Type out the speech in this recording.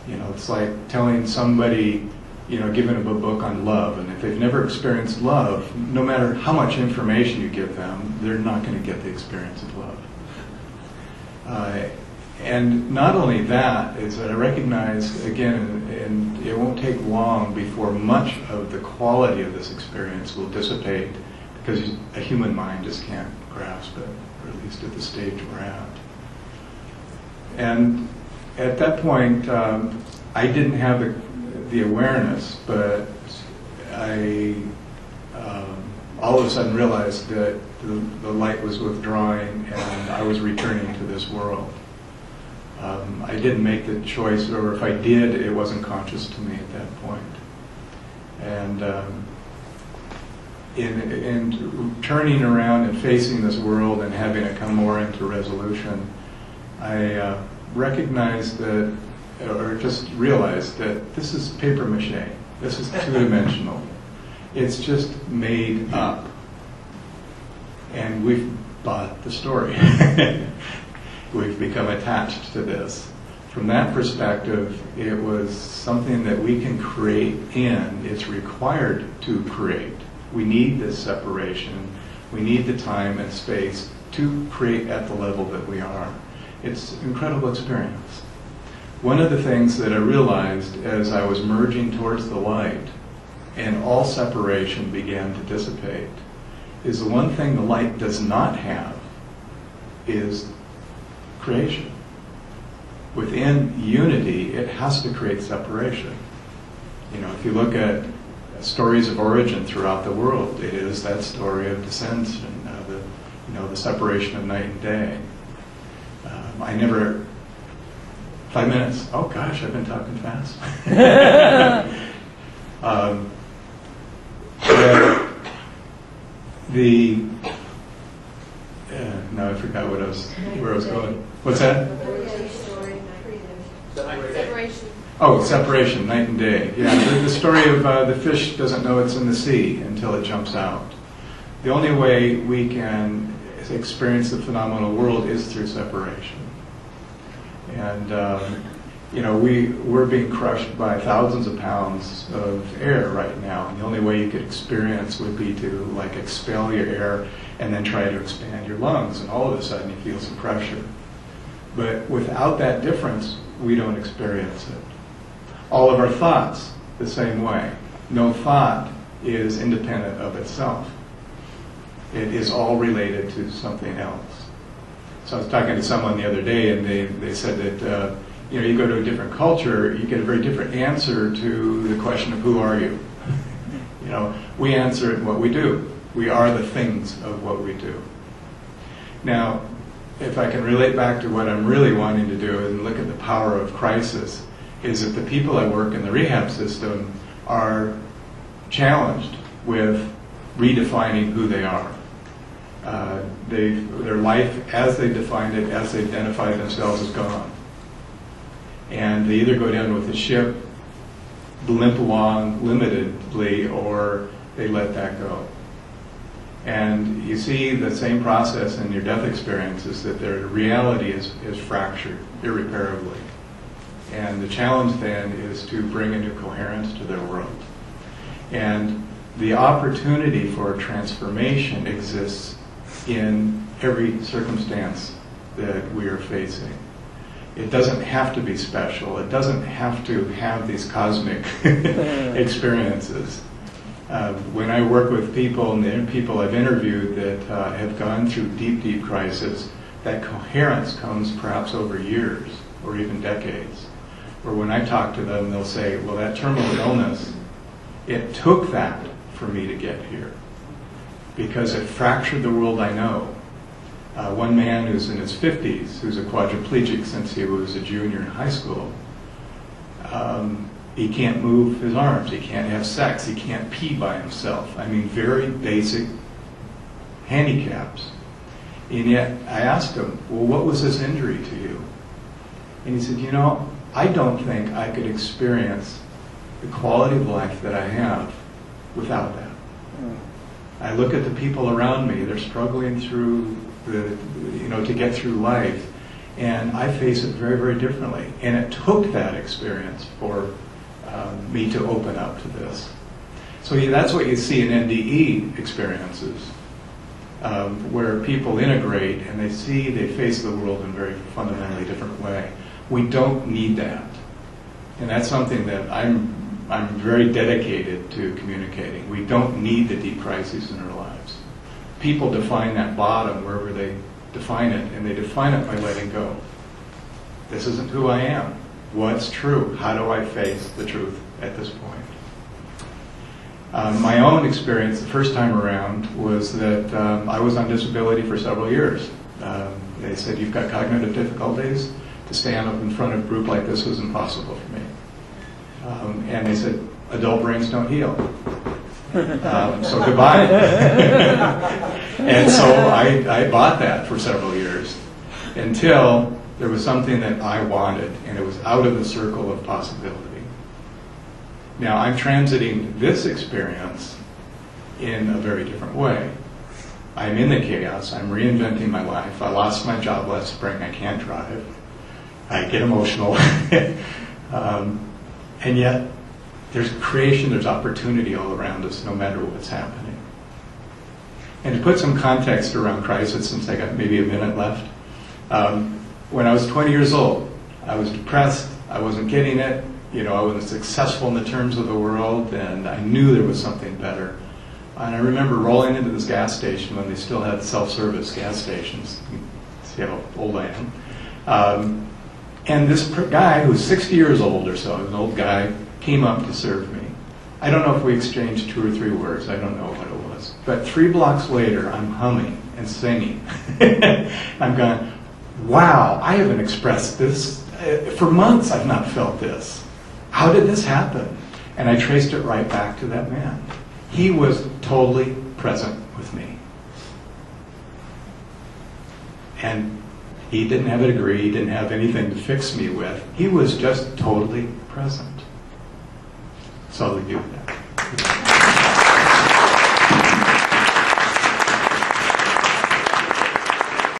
You know, it's like telling somebody, you know, giving them a book on love, and if they've never experienced love, no matter how much information you give them, they're not going to get the experience of love. And not only that, is that I recognize, again, and it won't take long before much of the quality of this experience will dissipate, because a human mind just can't grasp it, or at least at the stage we're at. And at that point, I didn't have the awareness, but I all of a sudden realized that the light was withdrawing and I was returning to this world. I didn't make the choice, or if I did, it wasn't conscious to me at that point. And in turning around and facing this world and having it come more into resolution, I recognized that, or just realized that this is paper mache. This is two-dimensional. It's just made up. And we've bought the story. We've become attached to this. From that perspective, it was something that we can create in. It's required to create. We need this separation. We need the time and space to create at the level that we are. It's an incredible experience. One of the things that I realized as I was merging towards the light and all separation began to dissipate is the one thing the light does not have is creation. Within unity, it has to create separation. You know, if you look at stories of origin throughout the world, it is that story of dissension, the separation of night and day. I never 5 minutes. Oh gosh, I've been talking fast. Now I forgot where I was going. What's that? Separation. Oh, separation, night and day. Yeah, the story of the fish doesn't know it's in the sea until it jumps out. The only way we can experience the phenomenal world is through separation. And we're being crushed by thousands of pounds of air right now. And the only way you could experience would be to like expel your air and then try to expand your lungs, and all of a sudden you feel some pressure. But without that difference, we don't experience it. All of our thoughts, the same way. No thought is independent of itself. It is all related to something else. So I was talking to someone the other day, and they said that you go to a different culture, you get a very different answer to the question of who are you. We answer it in what we do. We are the things of what we do. Now, if I can relate back to what I'm really wanting to do and look at the power of crisis, is that the people I work in the rehab system are challenged with redefining who they are. Their life as they defined it, as they identified themselves, is gone. And they either go down with the ship, limp along limitedly, or they let that go. And you see the same process in your death experiences, that their reality is fractured irreparably. And the challenge then is to bring a new coherence to their world. And the opportunity for transformation exists in every circumstance that we are facing. It doesn't have to be special. It doesn't have to have these cosmic experiences. When I work with people, and the people I've interviewed that have gone through deep, deep crisis, that coherence comes perhaps over years or even decades. Or when I talk to them, they'll say, well, that terminal illness, it took that for me to get here, because it fractured the world I know. One man who's in his 50s, who's a quadriplegic since he was a junior in high school, he can't move his arms, he can't have sex, he can't pee by himself. I mean, very basic handicaps. And yet, I asked him, well, what was this injury to you? And he said, I don't think I could experience the quality of life that I have without that. I look at the people around me, they're struggling through to get through life, And I face it very, very differently. And it took that experience for me to open up to this. So that's what you see in NDE experiences, where people integrate and they face the world in a very fundamentally different way. We don't need that. And that's something that I'm very dedicated to communicating. We don't need the deep crises in our lives. People define that bottom wherever they define it, and they define it by letting go. This isn't who I am. What's true? How do I face the truth at this point? My own experience the first time around was that I was on disability for several years. They said, you've got cognitive difficulties. To stand up in front of a group like this was impossible for me. And they said, adult brains don't heal. So goodbye. And so I bought that for several years until there was something that I wanted, and it was out of the circle of possibility. Now I'm transiting this experience in a very different way. I'm in the chaos. I'm reinventing my life. I lost my job last spring. I can't drive. I get emotional. And yet, there's creation, there's opportunity all around us, no matter what's happening. And to put some context around crisis, since I got maybe a minute left, when I was 20 years old, I was depressed, I wasn't getting it, I wasn't successful in the terms of the world, and I knew there was something better. And I remember rolling into this gas station when they still had self-service gas stations. See how old I am. And this guy, who was 60 years old or so, an old guy, came up to serve me. I don't know if we exchanged 2 or 3 words. I don't know what it was. But 3 blocks later, I'm humming and singing. I'm going, wow, I haven't expressed this. For months, I've not felt this. How did this happen? And I traced it right back to that man. He was totally present with me. And he didn't have a degree, he didn't have anything to fix me with. He was just totally present. So we do that.